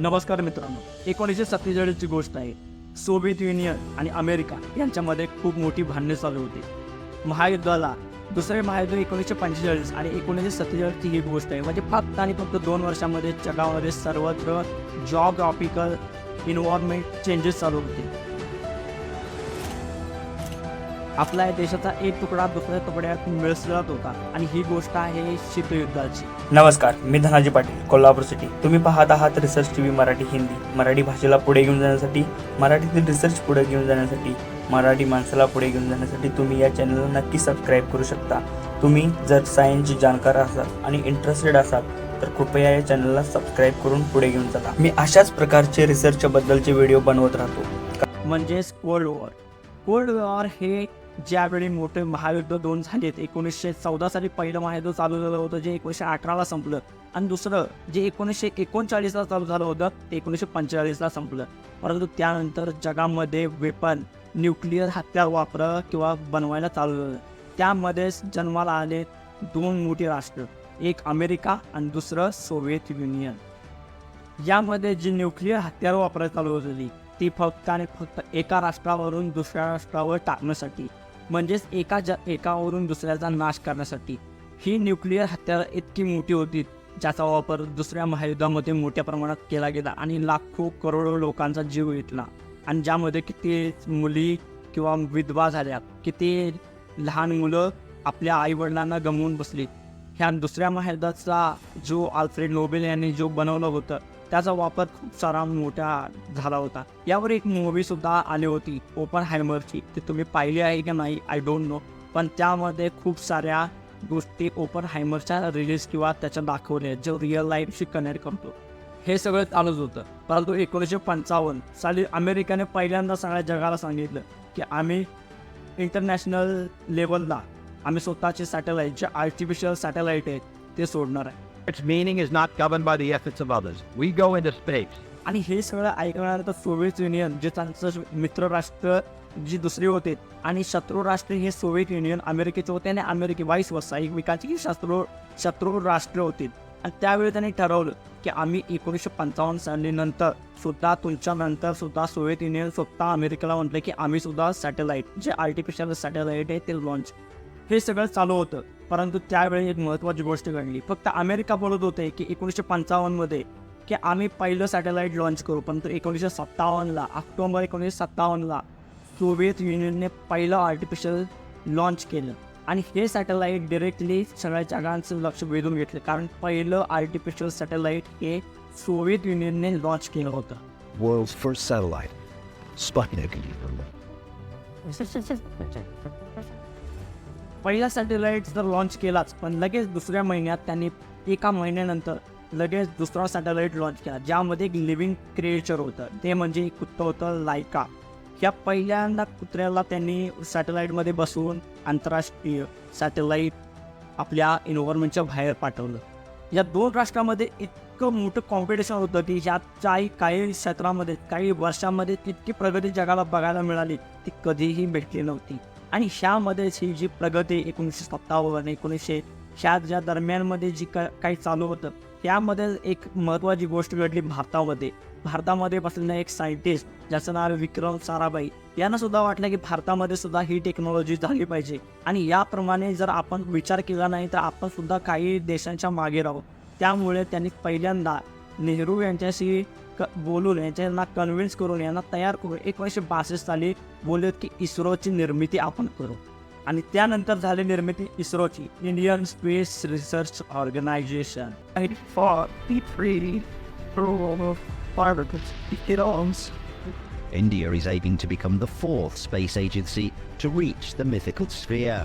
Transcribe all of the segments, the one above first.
नमस्कार मित्रांनो, 1947ची गोष्ट आहे. सोव्हिएत युनियन आणि अमेरिका यांच्यामध्ये खूप मोठी भांडणे चालू होती. महायुद्धाला दुसरे महायुद्ध 1945 आणि 1947ची ही गोष्ट आहे. म्हणजे फक्त आणि फक्त 2 वर्षांमध्ये जगामध्ये सर्वत्र जॉग्राफिकल इन्व्हायरमेंट चेंजेस चालू होते. आपल्या देशाचा एक तुकडा दुसऱ्या तुकड्यात मिसळत होता आणि ही गोष्ट आहे शीतयुद्धाची. नमस्कार, मी धनाजी पाटील, कोल्हापूर सिटी. तुम्ही पाहत आहात रिसर्च टीव्ही मराठी हिंदी. मराठी भाषेला पुढे घेऊन जाण्यासाठी, मराठीतील रिसर्च पुढे घेऊन जाण्यासाठी, मराठी माणसाला पुढे घेऊन जाण्यासाठी तुम्ही या चॅनलला नक्की सबस्क्राईब करू शकता. तुम्ही जर सायन्सची जाणकार असाल आणि इंटरेस्टेड असाल तर कृपया या चॅनलला सबस्क्राईब करून पुढे घेऊन चला. मी अशाच प्रकारचे रिसर्चच्या बद्दलचे व्हिडिओ बनवत राहतो. म्हणजेच कोल्ड वॉर. कोल्ड वॉर हे ज्यावेळी मोठे महायुद्ध 2 झालेत. 1914 साली पहिलं महायुद्ध चालू झालं होतं, जे 1918ला संपलं, आणि दुसरं जे 1939ला चालू झालं होतं ते 1945ला संपलं. परंतु त्यानंतर जगामध्ये वेपन, न्यूक्लिअर हत्यार किंवा बनवायला चालू झालं. त्यामध्येच जन्माला आले 2 मोठी राष्ट्र, एक अमेरिका आणि दुसरं सोव्हिएत युनियन. यामध्ये जी न्यूक्लिअर हत्यार वापरायला चालू होती ती फक्त आणि फक्त एका राष्ट्रावरून दुसऱ्या राष्ट्रावर टाकण्यासाठी, म्हणजेच एकावरून दुसऱ्याचा नाश करण्यासाठी. ही न्यूक्लिअर हत्यारं इतकी मोठी होती ज्याचा वापर दुसऱ्या महायुद्धामध्ये मोठ्या प्रमाणात केला गेला आणि लाखो करोडो लोकांचा जीव घेतला. आणि ज्यामध्ये किती मुली किंवा विधवा झाल्या, किती लहान मुलं आपल्या आईवडिलांना गमावून बसली. ह्या दुसऱ्या महायुद्धाचा जो अल्फ्रेड नोबेल यांनी जो बनवलं होतं त्याचा वापर खूप सारा मोठा झाला होता. यावर एक मूवीसुद्धा आली होती ओपनहायमरची. ती तुम्ही पाहिली आहे का नाही आय डोंट नो, पण त्यामध्ये खूप साऱ्या गोष्टी ओपनहायमरच्या रिलीज किंवा त्याच्या दाखवल्या जो रिअल लाईफशी कनेक्ट करतो. हे सगळं चालूच होतं. परंतु 1955 साली अमेरिकेने पहिल्यांदा सगळ्या जगाला सांगितलं की आम्ही इंटरनॅशनल लेवलला आम्ही स्वतःचे सॅटेलाईट, जे आर्टिफिशियल सॅटेलाईट आहेत ते सोडणार आहे. Its meaning is not governed by the efforts of others. We go into space. आणि हे सगळं ऐकल्यानंतर सोव्हिएत युनियन, जे त्यांचं मित्र राष्ट्र जी दुसरी होते, आणि शत्रू राष्ट्र हे सोव्हिएत युनियन अमेरिकेचे होते आणि अमेरिके वाईस वर्सा एकमेकांची शत्रू राष्ट्र होती. आणि त्यावेळी त्यांनी ठरवलं की आम्ही 1955 साली नंतर सुद्धा, तुमच्यानंतर सुद्धा सोव्हिएत युनियन स्वतः अमेरिकेला म्हटलं की आम्ही सुद्धा सॅटेलाईट, जे आर्टिफिशियल सॅटेलाईट आहे ते लॉन्च. हे सगळं चालू होतं. परंतु त्यावेळी एक महत्त्वाची गोष्ट घडली. फक्त अमेरिका बोलत होते की 1955 की आम्ही पहिलं सॅटेलाईट लॉन्च करू, परंतु 1957 ऑक्टोबर 1957 सोव्हिएत युनियनने पहिलं आर्टिफिशियल लॉन्च केलं. आणि हे सॅटेलाईट डिरेक्टली सगळ्या जगांचं लक्ष वेधून घेतलं, कारण पहिलं आर्टिफिशियल सॅटेलाईट हे सोव्हिएत युनियनने लॉन्च केलं होतं. World's first satellite, Sputnik. पहिला सॅटेलाईट तर लॉन्च केलाच, पण लगेच दुसऱ्या महिन्यात त्यांनी एका महिन्यानंतर लगेच दुसरा सॅटेलाईट लॉन्च केला, ज्यामध्ये एक लिव्हिंग क्रिएचर होतं. ते म्हणजे एक कुत्तं होतं, लायका. ह्या पहिल्यांदा कुत्र्याला त्यांनी सॅटेलाईटमध्ये बसवून आंतरराष्ट्रीय सॅटेलाईट आपल्या एन्व्हायरमेंटच्या बाहेर पाठवलं. या 2 राष्ट्रांमध्ये इतकं मोठं कॉम्पिटिशन होतं की ह्याच्याही काही क्षेत्रामध्ये काही वर्षांमध्ये तितकी प्रगती जगाला बघायला मिळाली ती कधीही भेटली नव्हती. आणि ह्यामध्येच ही जी प्रगती 1957 1900 ह्या दरम्यानमध्ये जी काही चालू होतं, त्यामध्ये एक महत्त्वाची गोष्ट घडली भारतामध्ये बसलेला एक सायंटिस्ट ज्याचं नाव विक्रम साराभाई यांना सुद्धा वाटलं की भारतामध्ये सुद्धा ही टेक्नॉलॉजी झाली पाहिजे. आणि याप्रमाणे जर आपण विचार केला नाही तर आपण सुद्धा काही देशांच्या मागे राहू. त्यामुळे त्यांनी पहिल्यांदा नेहरू यांच्याशी बोलून, यांना कन्व्हिन्स करून, यांना तयार करून 1962 साली बोलत की इस्रोची निर्मिती आपण करू. आणि त्यानंतर झाली निर्मिती इस्रोची, Indian space research organisation. India is aiming to become the 4th space agency to reach the mythical sphere.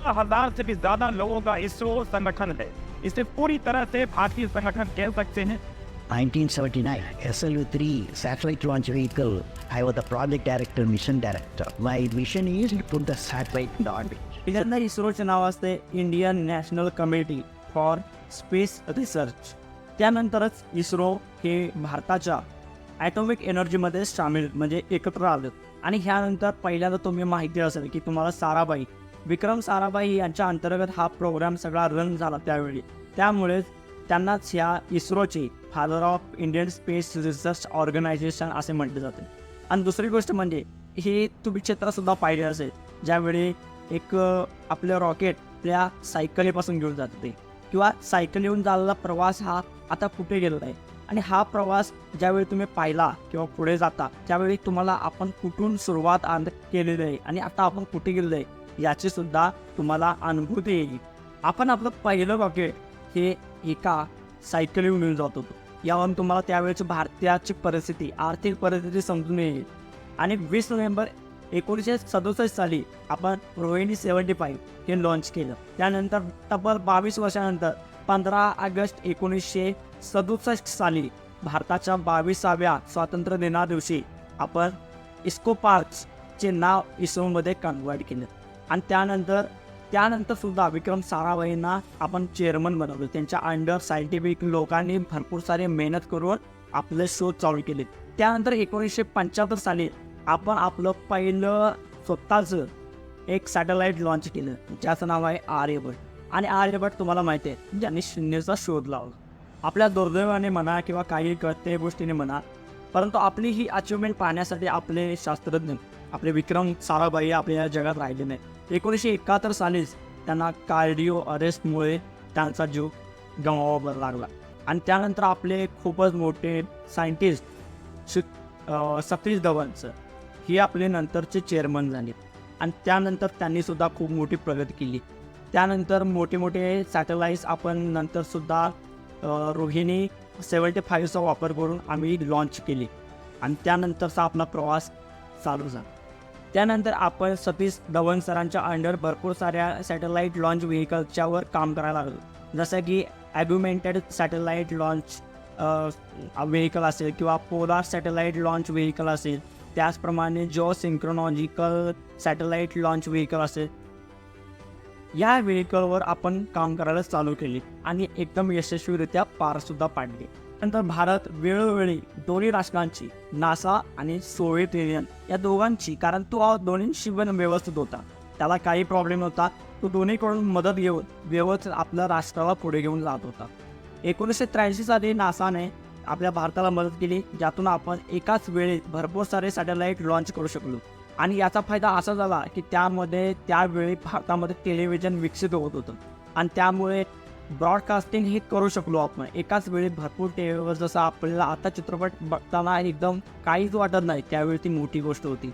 1000 से भी ज्यादा लोगों का इसरो संगठन है. इसे पूरी तरह से भारतीय संगठन कह सकते हैं. 1979, SLU-3 satellite launch vehicle. I was the project director, mission director. My mission is to put the satellite in orbit. पहिल्यांदा इस्रोचे नाव असते Indian national committee for space research. त्यानंतरच इस्रो हे भारताच्या ॲटॉमिक एनर्जीमध्ये सामील, म्हणजे एकत्र आलं. आणि ह्यानंतर पहिल्यांदा तुम्ही माहिती असेल की तुम्हाला विक्रम साराभाई यांच्या अंतर्गत हा प्रोग्राम सगळा रन झाला त्यावेळी. त्यामुळेच त्यांनाच ह्या इस्रोचे father of Indian space research organisation असे म्हटले जाते. आणि दुसरी गोष्ट म्हणजे हे तुम्ही चित्रसुद्धा पाहिले असेल, ज्यावेळी एक आपलं रॉकेट आपल्या सायकलीपासून घेऊन जात होते किंवा सायकल येऊन झालेला प्रवास हा आता कुठे गेलेला आहे. आणि हा प्रवास ज्यावेळी तुम्ही पाहिला किंवा पुढे जाता त्यावेळी तुम्हाला आपण कुठून सुरुवात केलेली आहे आणि आता आपण कुठे गेलेलो आहे याची सुद्धा तुम्हाला अनुभूती येईल. आपण आपलं पहिलं रॉकेट हे एका सायकलीवर घेऊन जात होतो. यावरून तुम्हाला त्यावेळेची भारताची परिस्थिती, आर्थिक परिस्थिती समजून येईल. आणि 20 नोव्हेंबर 1967 साली आपण रोहिणी 75 हे लॉन्च केलं. त्यानंतर तब्बल 22 वर्षानंतर 15 ऑगस्ट 1967 साली भारताच्या 22व्या स्वातंत्र्य दिना दिवशी आपण इस्को पार्कचे नाव इस्रोमध्ये कन्वर्ट केलं. आणि त्यानंतर सुद्धा विक्रम साराभाईंना आपण चेअरमन बनवलं. त्यांच्या अंडर सायंटिफिक लोकांनी भरपूर सारे मेहनत करून आपले शोध चालू केले. त्यानंतर 1975 साली आपण आपलं पहिलं स्वतःचं एक सॅटेलाईट लॉन्च केलं, ज्याचं नाव आहे आर्यभट्ट. आणि आर्यभट्ट तुम्हाला माहिती आहे ज्यांनी शून्याचा शोध लावला. आपल्या दुर्दैवाने म्हणा किंवा काही कळते गोष्टीने म्हणा, परंतु आपली ही अचिव्हमेंट पाहण्यासाठी आपले शास्त्रज्ञ, आपले विक्रम साराभाई आपल्या या जगात राहिले नाही. 1971 सालीच त्यांना कार्डिओ अरेस्टमुळे त्यांचा जीव गमवावा लागला. आणि त्यानंतर आपले खूपच मोठे सायंटिस्ट सतीश धवनचं हे आपले नंतरचे चेअरमन झाले. आणि त्यानंतर त्यांनीसुद्धा खूप मोठी प्रगती केली. त्यानंतर मोठे मोठे सॅटेलाईट्स आपण नंतरसुद्धा रोहिणी 75चा वापर करून आम्ही लॉन्च केली. आणि त्यानंतरचा आपला प्रवास चालू झाला. त्यानंतर आपण सतीश धवन सरांच्या अंडर भरपूर साऱ्या सॅटेलाईट लॉन्च व्हेकल्सच्यावर काम करायला लागलो. जसं की ॲग्युमेंटेड सॅटेलाईट लॉन्च व्हेकल असेल किंवा पोलार सॅटेलाईट लॉन्च व्हेकल असेल, त्याचप्रमाणे जो सिंक्रोनॉजिकल सॅटेलाईट लॉन्च व्हेकल असेल, या व्हेकलवर आपण काम करायला चालू केले आणि एकदम यशस्वीरित्या पारसुद्धा पाडले. नंतर भारत वेळोवेळी दोन्ही राष्ट्रांची, नासा आणि सोव्हिएत युनियन या दोघांची, कारण तो दोन्हींशी पण व्यवस्थित होता, त्याला काही प्रॉब्लेम नव्हता, तो दोन्हीकडून मदत घेऊन व्यवस्थित आपल्या राष्ट्राला पुढे घेऊन जात होता. 1983 साली नासाने आपल्या भारताला मदत केली, ज्यातून आपण एकाच वेळी भरपूर सारे सॅटेलाईट लॉन्च करू शकलो. आणि याचा फायदा असा झाला की त्यावेळी भारतामध्ये टेलिव्हिजन विकसित होत होतं आणि त्यामुळे ब्रॉडकास्टिंग हे करू शकलो आपण एकाच वेळी भरपूर टीव्हीवर. जसं आपल्याला आता चित्रपट बघताना एकदम काहीच वाटत नाही, त्यावेळी ती मोठी गोष्ट होती.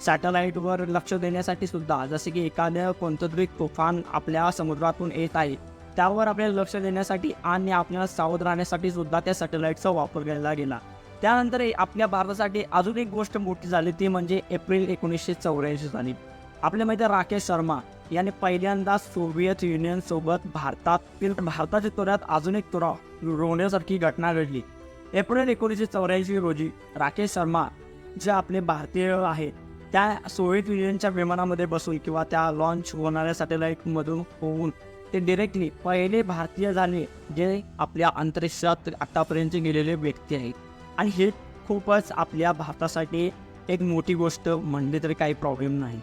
सॅटेलाईटवर लक्ष देण्यासाठी सुद्धा, जसे की एखाद्या कोणतं तरी तुफान आपल्या समुद्रातून येत आहे त्यावर आपल्याला लक्ष देण्यासाठी आणि आपल्याला सावध राहण्यासाठी सुद्धा त्या सॅटेलाईटचा वापर केला गेला. त्यानंतर आपल्या भारतासाठी अजून एक गोष्ट मोठी झाली, ती म्हणजे एप्रिल 1984 साली आपल्या माहिती राकेश शर्मा याने पहिल्यांदा सोव्हिएत युनियनसोबत भारताच्या तुऱ्यात अजून एक तुरा रोवण्यासारखी घटना घडली. एप्रिल 1984 रोजी राकेश शर्मा जे आपले भारतीय आहेत त्या सोव्हिएत युनियनच्या विमानामध्ये बसून किंवा त्या लॉन्च होणाऱ्या सॅटेलाईटमधून होऊन ते डिरेक्टली पहिले भारतीय झाले जे आपल्या अंतरिक्षात आतापर्यंत गेलेले व्यक्ती आहेत. आणि हे खूपच आपल्या भारतासाठी एक मोठी गोष्ट म्हणली तरी काही प्रॉब्लेम नाही.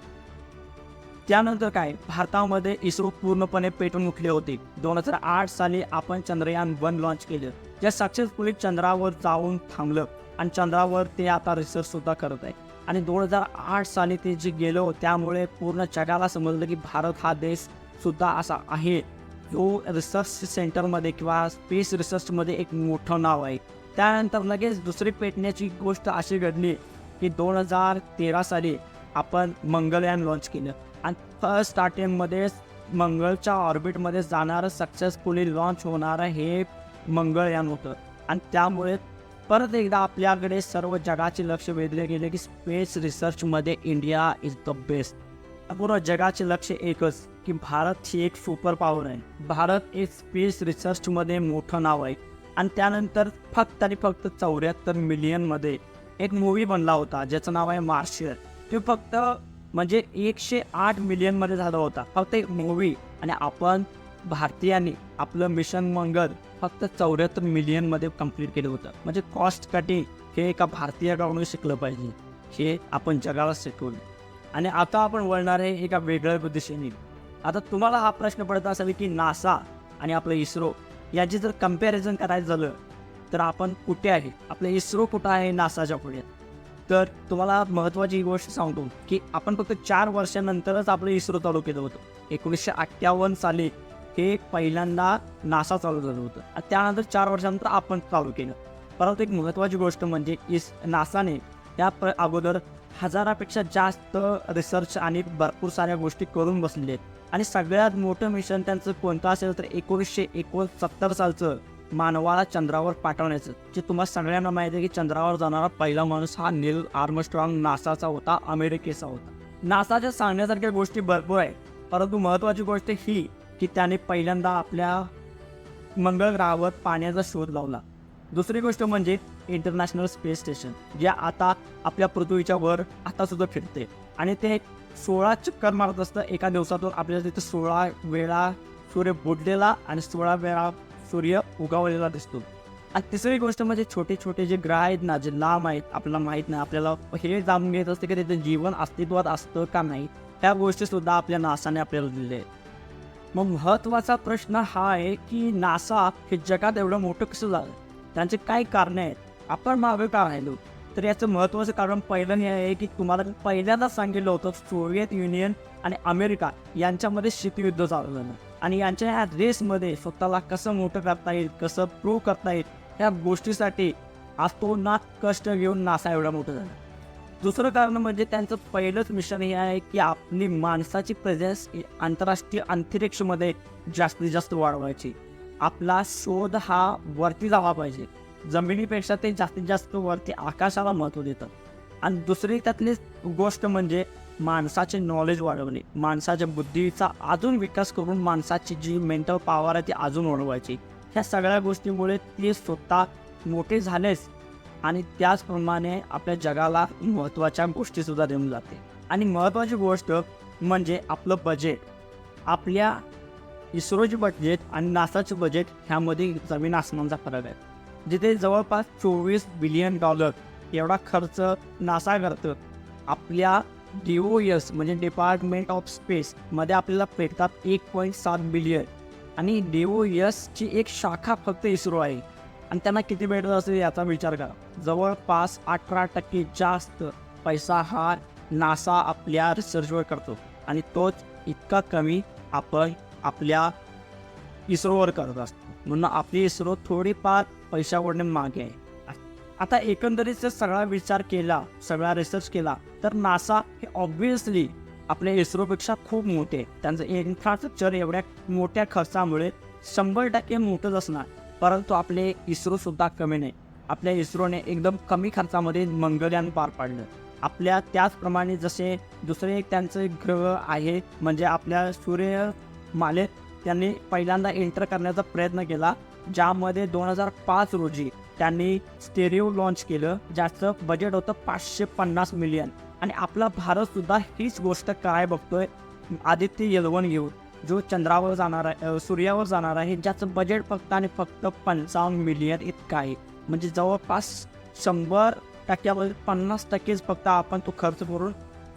त्यानंतर काय, भारतामध्ये इस्रो पूर्णपणे पेटून उठले होते. 2008 साली आपण चंद्रयान 1 लॉन्च केलं, जे सक्सेसफुली चंद्रावर जाऊन थांबलं आणि चंद्रावर ते आता रिसर्च सुद्धा करत आहे. आणि 2008 साली ते जे गेलो त्यामुळे पूर्ण जगाला समजलं की भारत हा देश सुद्धा असा आहे जो रिसर्च सेंटरमध्ये किंवा स्पेस रिसर्चमध्ये एक मोठं नाव आहे. त्यानंतर लगेच दुसरी पेटण्याची गोष्ट अशी घडली की 2013 साली आपण मंगळयान लॉन्च केलं आणि फर्स्ट अटेम्प्टमध्ये मंगळच्या ऑर्बिटमध्ये जाणारं सक्सेसफुली लॉन्च होणारं हे मंगळयान होतं. आणि त्यामुळे परत एकदा आपल्याकडे सर्व जगाचे लक्ष वेधले गेले की स्पेस रिसर्चमध्ये इंडिया इज द बेस्ट. पूर्ण जगाचे लक्ष एकच की भारत ही एक सुपर पॉवर आहे, भारत एक स्पेस रिसर्चमध्ये मोठं नाव आहे. आणि त्यानंतर फक्त 74 मिलियनमध्ये एक मूवी बनला होता ज्याचं नाव आहे मार्शियर. ते फक्त म्हणजे 108 मिलियनमध्ये झाला होता फक्त एक मूवी. आणि आपण भारतीयांनी आपलं मिशन मंगळ फक्त 74 मिलियनमध्ये कंप्लीट केलं होतं. म्हणजे कॉस्ट कटिंग हे एका भारतीयाकडून शिकलं पाहिजे, हे आपण जगाला शिकवलं. आणि आता आपण वळणार आहे एका वेगळ्या दिशेने. आता तुम्हाला हा प्रश्न पडत असावा की नासा आणि आपलं इस्रो याची जर कम्पॅरिझन करायचं झालं तर आपण कुठे आहे, आपलं इस्रो कुठं आहे नासाच्या पुढे. तर तुम्हाला महत्त्वाची गोष्ट सांगतो की आपण फक्त 4 वर्षानंतरच आपलं इस्रो चालू केलं होतं. 1958 साली हे पहिल्यांदा नासा चालू झालं होतं आणि त्यानंतर 4 वर्षानंतर आपण चालू केलं. परंतु एक महत्त्वाची गोष्ट म्हणजे नासाने या अगोदर हजारापेक्षा जास्त रिसर्च आणि भरपूर साऱ्या गोष्टी करून बसलेले आहेत. आणि सगळ्यात मोठं मिशन त्यांचं कोणतं असेल तर 1969 सालचं मानवाला चंद्रावर पाठवण्याचं, जे तुम्हाला सगळ्यांना माहिती आहे की चंद्रावर जाणारा पहिला माणूस हा नील आर्मस्ट्रॉंग नासाचा होता, अमेरिकेचा होता. नासाच्या सांगण्यासारख्या गोष्टी भरपूर आहे, परंतु महत्त्वाची गोष्ट ही की त्याने पहिल्यांदा आपल्या मंगळ ग्रहावर पाण्याचा शोध लावला. दुसरी गोष्ट म्हणजे इंटरनॅशनल स्पेस स्टेशन, जे आता आपल्या पृथ्वीच्या वर आतासुद्धा फिरते आणि ते 16 चक्कर मारत असतं एका दिवसातून. आपल्याला तिथे 16 वेळा सूर्य बुडलेला आणि 16 वेळा सूर्य उगवलेला दिसतो. आणि तिसरी गोष्ट म्हणजे छोटे छोटे जे ग्रह आहेत ना, जे लांब आहेत, आपल्याला माहीत नाही, आपल्याला हे जाणून घ्यायचं असते की तिथे जीवन अस्तित्वात असतं का नाही, ह्या गोष्टीसुद्धा आपल्या नासाने आपल्याला दिल्या आहेत. मग महत्त्वाचा प्रश्न हा आहे की नासा हे जगात एवढं मोठं कसं झालं, त्यांचे काय कारणे आहेत, आपण मागं का राहिलो. तर याचं महत्त्वाचं कारण पहिलं हे आहे की तुम्हाला पहिल्यांदाच सांगितलं होतं सोव्हिएत युनियन आणि अमेरिका यांच्यामध्ये शीतयुद्ध चालू झालं आणि यांच्या ह्या रेसमध्ये स्वतःला कसं मोठं करता येईल, कसं प्रूव्ह करता येईल, ह्या गोष्टीसाठी अतोनात कष्ट घेऊन नासा एवढा मोठं झालं. दुसरं कारण म्हणजे त्यांचं पहिलंच मिशन हे आहे की आपली माणसाची प्रेझेन्स आंतरराष्ट्रीय अंतरिक्षमध्ये जास्तीत जास्त वाढवायची. आपला शोध हा वरती जावा पाहिजे, जमिनीपेक्षा ते जास्तीत जास्त वरती आकाशाला महत्त्व देतात. आणि दुसरी त्यातली गोष्ट म्हणजे माणसाचे नॉलेज वाढवणे, माणसाच्या बुद्धीचा अजून विकास करून माणसाची जी मेंटल पॉवर आहे ती अजून वाढवायची. ह्या सगळ्या गोष्टीमुळे ते स्वतः मोठे झालेच आणि त्याचप्रमाणे आपल्या जगाला महत्त्वाच्या गोष्टीसुद्धा देऊन जाते. आणि महत्त्वाची गोष्ट म्हणजे आपलं बजेट. आपल्या इस्रोचे बजेट आणि नासाचे बजेट ह्यामध्ये जमीन आसमानचा फरक आहे. जिथे जवळपास $24 बिलियन एवढा खर्च नासा करतं, आपल्या DOS म्हणजे डिपार्टमेंट ऑफ स्पेसमध्ये आपल्याला भेटतात 1.7 बिलियन. आणि DOSची एक शाखा फक्त इस्रो आहे आणि त्यांना किती भेटत असेल याचा विचार करा. जवळपास 18% जास्त पैसा हा नासा आपल्या रिसर्चवर करतो आणि तोच इतका कमी आपण आपल्या इस्रोवर करत असतो. म्हणून आपली इस्रो थोडीफार पैशावरने मागे आहे. आता एकंदरीत जर सगळा विचार केला, सगळा रिसर्च केला तर नासा हे ऑब्व्हियसली आपल्या इस्रोपेक्षा खूप मोठे. त्यांचं इन्फ्रास्ट्रक्चर एवढ्या मोठ्या खर्चामुळे 100% मोठंच असणार. परंतु आपले इस्रोसुद्धा कमी नाही. आपल्या इस्रोने एकदम कमी खर्चामध्ये मंगळयान पार पाडलं. आपल्या त्याचप्रमाणे जसे दुसरे एक त्यांचं एक ग्रह आहे म्हणजे आपल्या सूर्यमालेत त्यांनी पहिल्यांदा एंटर करण्याचा प्रयत्न केला, ज्यामध्ये 2005 रोजी त्यांनी स्टेरिओ लॉन्च केलं, ज्याचं बजेट होतं 550 मिलियन. आणि आपला भारतसुद्धा हीच गोष्ट काय बघतोय, आदित्य L1 घेऊन जो चंद्रावर जाणार आहे, सूर्यावर जाणार आहे, ज्याचं बजेट फक्त आणि फक्त 55 मिलियन इतकं आहे. म्हणजे जवळपास 100%मध्ये 50%च फक्त आपण तो खर्च करून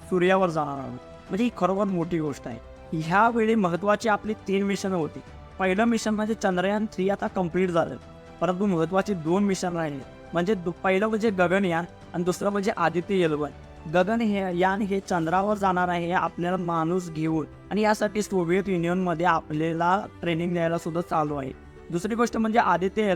सूर्यावर जाणार आहोत. म्हणजे ही खरोखर मोठी गोष्ट आहे. ह्यावेळी महत्त्वाची आपली 3 मिशनं होती. पहिलं मिशन म्हणजे चंद्रयान 3 आता कंप्लीट झालं, परंतु महत्त्वाची 2 मिशन राहिले. म्हणजे पहिलं म्हणजे गगनयान आणि दुसरं म्हणजे आदित्य L1. गगनयान हे चंद्रावर जाणार आहे आपल्याला माणूस घेऊन आणि यासाठी सोव्हिएत युनियनमध्ये आपल्याला ट्रेनिंग द्यायला सुद्धा चालू आहे. दुसरी गोष्ट म्हणजे आदित्य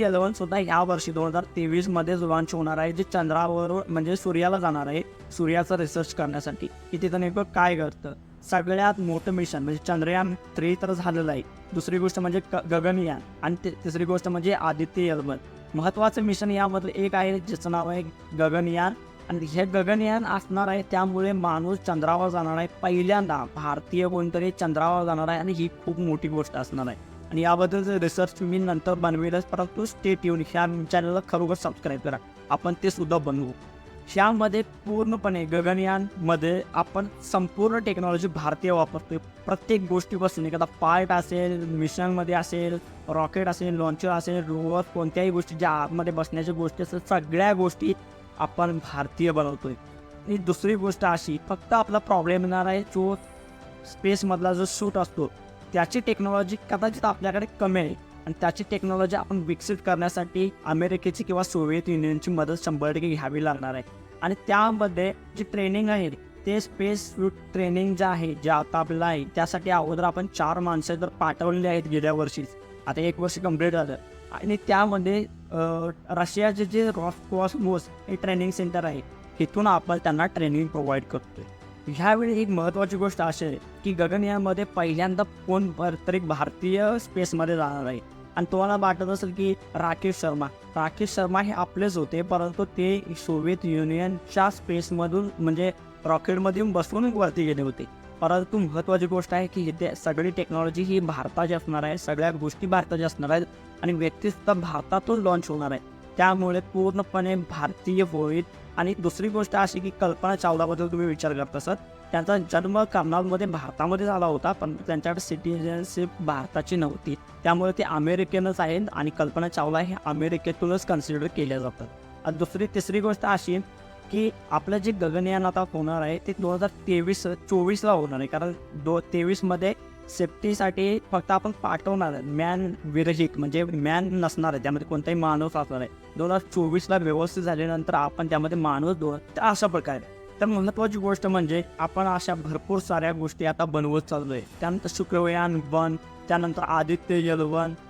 L1 सुद्धा ह्या वर्षी 2023 मध्येच लॉन्च होणार आहे, जे चंद्रावर म्हणजे सूर्याला जाणार आहे सूर्याचा रिसर्च करण्यासाठी की तिथं नेमकं काय घडतं. सगळ्यात मोठं मिशन म्हणजे चंद्रयान 3 तर झालेलं आहे. दुसरी गोष्ट म्हणजे गगनयान आणि तिसरी गोष्ट म्हणजे आदित्य L1. महत्त्वाचं मिशन यामधलं एक आहे ज्याचं नाव आहे गगनयान. आणि हे गगनयान असणार आहे त्यामुळे माणूस चंद्रावर जाणार आहे. पहिल्यांदा भारतीय कोणतरी चंद्रावर जाणार आहे आणि ही खूप मोठी गोष्ट असणार आहे. आणि याबद्दलचं रिसर्च मी नंतर बनवेलच, परंतु स्टे ट्यून ह्या चॅनलला खरोखर सबस्क्राईब करा, आपण ते सुद्धा बनवू. ह्यामध्ये पूर्णपणे गगनयानमध्ये आपण संपूर्ण टेक्नॉलॉजी भारतीय वापरतोय. प्रत्येक गोष्टीपासून एखादा पार्ट असेल, मिशनमध्ये असेल, रॉकेट असेल, लॉन्चर असेल, रोवर, कोणत्याही गोष्टी ज्या आतमध्ये बसण्याच्या गोष्टी असेल, सगळ्या गोष्टी आपण भारतीय बनवतोय. आणि दुसरी गोष्ट अशी, फक्त आपला प्रॉब्लेम येणार आहे जो स्पेसमधला जो शूट असतो त्याची टेक्नॉलॉजी कदाचित आपल्याकडे कमी आहे, आणि त्याची टेक्नॉलॉजी आपण विकसित करण्यासाठी अमेरिकेची किंवा सोव्हिएत युनियनची मदत 100% घ्यावी लागणार आहे. आणि त्यामध्ये जी ट्रेनिंग आहे ते स्पेस सूट ट्रेनिंग जे आहे जे आता आपल्याला आहे त्यासाठी अगोदर आपण 4 माणसं तर पाठवलेली आहेत गेल्या वर्षीच. आता 1 वर्ष कंप्लीट झालं आणि त्यामध्ये रशियाचे जे रॉसकॉस्मोस हे ट्रेनिंग सेंटर आहे तिथून आपण त्यांना ट्रेनिंग प्रोव्हाइड करतोय. ह्यावेळी एक महत्त्वाची गोष्ट अशी आहे की गगनयानमध्ये पहिल्यांदा कोण तरी भारतीय स्पेसमध्ये जाणार आहे. आणि तुम्हाला वाटत असेल की राकेश शर्मा हे आपलेच होते, परंतु ते सोव्हिएत युनियनच्या स्पेसमधून म्हणजे रॉकेटमधून बसवून वरती गेले होते. परंतु महत्त्वाची गोष्ट आहे की इथे सगळी टेक्नॉलॉजी ही भारताची असणार आहे, सगळ्या गोष्टी भारताच्या असणार आहेत आणि व्यक्तीसुद्धा भारतातून लॉन्च होणार आहे. त्यामुळे पूर्णपणे भारतीय होईल. आणि दुसरी गोष्ट अशी की कल्पना चावलाबद्दल तुम्ही विचार करत असत, त्यांचा जन्म कर्नालमध्ये भारतामध्ये झाला होता, पण त्यांच्याकडे सिटिझनशिप भारताची नव्हती, त्यामुळे ते अमेरिकनच आहेत आणि कल्पना चावला हे अमेरिकेतूनच कन्सिडर केल्या जातात. आणि तिसरी गोष्ट अशी की आपलं जे गगनयान आता होणार आहे ते 2023-24ला होणार आहे, कारण 23मध्ये सेफ्टीसाठी फक्त आपण पाठवणार आहे मॅन विरहित, म्हणजे मॅन नसणार आहे, त्यामध्ये कोणताही माणूस असणार आहे. 2024ला व्यवस्थित झाल्यानंतर आपण त्यामध्ये माणूस तर अशा प्रकारे. तर महत्त्वाची गोष्ट म्हणजे आपण अशा भरपूर साऱ्या गोष्टी आता बनवत चाललो आहे. त्यानंतर शुक्रयान 1, त्यानंतर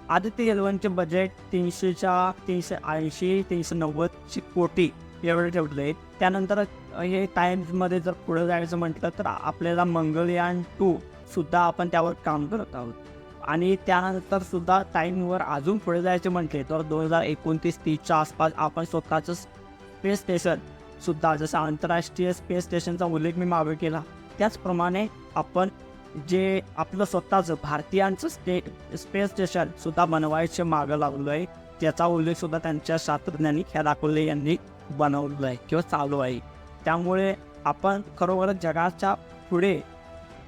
आदित्य L1चे बजेट 380-390 कोटी एवढे ठेवले आहे. त्यानंतर हे टाईम्समध्ये जर पुढे जायचं म्हटलं तर आपल्याला मंगळयान 2 सुद्धा आपण त्यावर काम करत आहोत. आणि त्यानंतर सुद्धा टाईमवर अजून पुढे जायचे म्हटले तर 2029-30च्या आसपास आपण स्वतःचं स्पेस स्टेशन सुद्धा, जसं आंतरराष्ट्रीय स्पेस स्टेशनचा उल्लेख मी मागे केला त्याचप्रमाणे आपण जे आपलं स्वतःचं भारतीयांचं स्पेस स्टेशन सुद्धा बनवायचे मागं लागलो आहे. त्याचा उल्लेख सुद्धा त्यांच्या शास्त्रज्ञांनी दाखवले यांनी बनवलं आहे किंवा चालू आहे. त्यामुळे आपण खरोखरच जगाच्या पुढे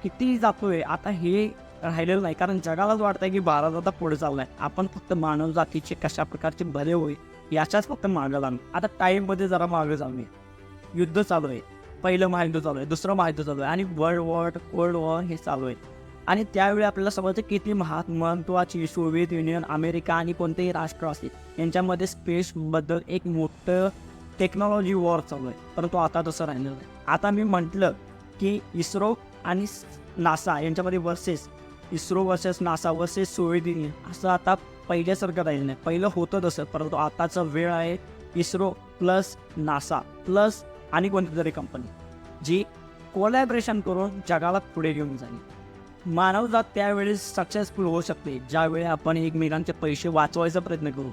किती जातोय आता हे राहिलेलं नाही, कारण जगालाच वाटतंय की भारत आता पुढे चाललाय. आपण फक्त मानव जातीचे कशा प्रकारचे भले होईल याच्याच फक्त मागं लागलो. आता टाईममध्ये जरा मागं जाऊया. युद्ध चालू आहे, पहिलं महायुद्ध चालू आहे, दुसरं महायुद्ध चालू आहे आणि कोल्ड वॉर हे चालू आहे. आणि त्यावेळी आपल्याला समजतं किती महत्त्वाची सोव्हिएत युनियन, अमेरिका आणि कोणतेही राष्ट्र असेल यांच्यामध्ये स्पेसबद्दल एक मोठं टेक्नॉलॉजी वॉर चालू आहे. परंतु आता तसं राहिलेलं नाही. आता मी म्हटलं की इस्रो आणि नासा यांच्यामध्ये ISRO versus NASA versus Soviet union असं आता पहिल्यासारखं राहिलं नाही. पहिलं होतं तसं, परंतु आताचा वेळ आहे इस्रो प्लस नासा प्लस आणि कोणती तरी कंपनी जी कोलॅबरेशन करून जगाला पुढे घेऊन जाईल. मानवजात त्यावेळी सक्सेसफुल होऊ शकते ज्यावेळी आपण एकमेकांचे पैसे वाचवायचा प्रयत्न करू,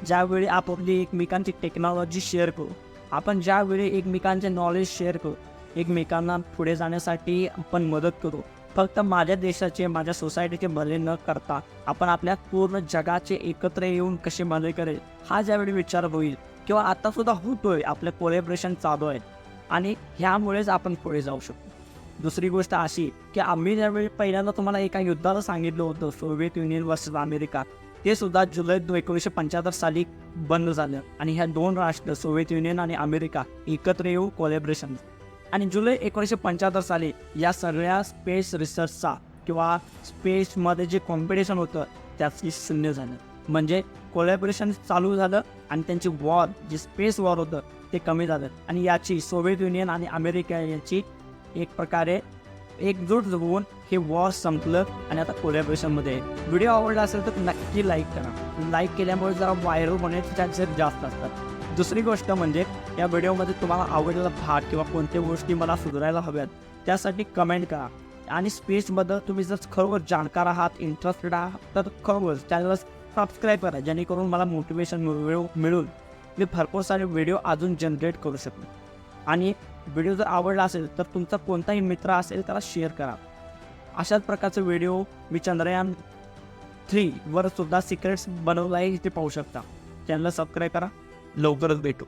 ज्यावेळी आपण एकमेकांची टेक्नॉलॉजी शेअर करू, आपण ज्यावेळी एकमेकांचे नॉलेज शेअर करू, एकमेकांना पुढे जाण्यासाठी आपण मदत करू. फक्त माझ्या देशाचे, माझ्या सोसायटीचे भले न करता आपण आपल्या पूर्ण जगाचे एकत्र येऊन कसे भले करेल हा ज्यावेळी विचार होईल किंवा आत्तासुद्धा होतोय, आपलं कोलॅबरेशन चालू आहे आणि ह्यामुळेच आपण पुढे जाऊ शकतो. दुसरी गोष्ट अशी की आम्ही ज्यावेळी पहिल्यांदा तुम्हाला एका युद्धाला सांगितलं होतं सोव्हिएत युनियन वर्सेस अमेरिका, ते सुद्धा जुलै 1975 साली बंद झालं आणि ह्या 2 राष्ट्र सोव्हिएत युनियन आणि अमेरिका एकत्र येऊन कोलॅबरेशन. आणि जुलै 1975 साली या सगळ्या स्पेस रिसर्चचा किंवा स्पेसमध्ये जे कॉम्पिटिशन होतं त्याची शून्य झालं. म्हणजे कोलॅबरेशन चालू झालं आणि त्यांची वॉर, जे स्पेस वॉर होतं ते कमी झालं आणि याची सोव्हिएत युनियन आणि अमेरिका यांची एक प्रकारे एकजूट होऊन हे वॉर संपलं आणि आता कोलॅबरेशनमध्ये आहे. व्हिडिओ आवडला असेल तर नक्की लाईक करा. लाईक केल्यामुळे जरा व्हायरल होण्याचे चान्सेस जास्त असतात. दुसरी गोष्ट म्हणजे या व्हिडिओमध्ये तुम्हाला आवडलेला भाग किंवा कोणत्या गोष्टी मला सुधारायला हव्यात त्यासाठी कमेंट करा. आणि स्पेसबद्दल तुम्ही जर खरोखर जाणकार आहात, इंटरेस्टेड आहात तर खरोखर चॅनलला सबस्क्राईब करा, जेणेकरून मला मोटिवेशन मिळून मी भरपूर सारे व्हिडिओ अजून जनरेट करू शकतो. आणि व्हिडिओ जर आवडला असेल तर तुमचा कोणताही मित्र असेल त्याला शेअर करा. अशाच प्रकारचे व्हिडिओ मी चंद्रयान 3 वर सुद्धा सिक्रेट्स बनवला आहे, ते पाहू शकता. चॅनलला सबस्क्राईब करा. लवकरच भेटू.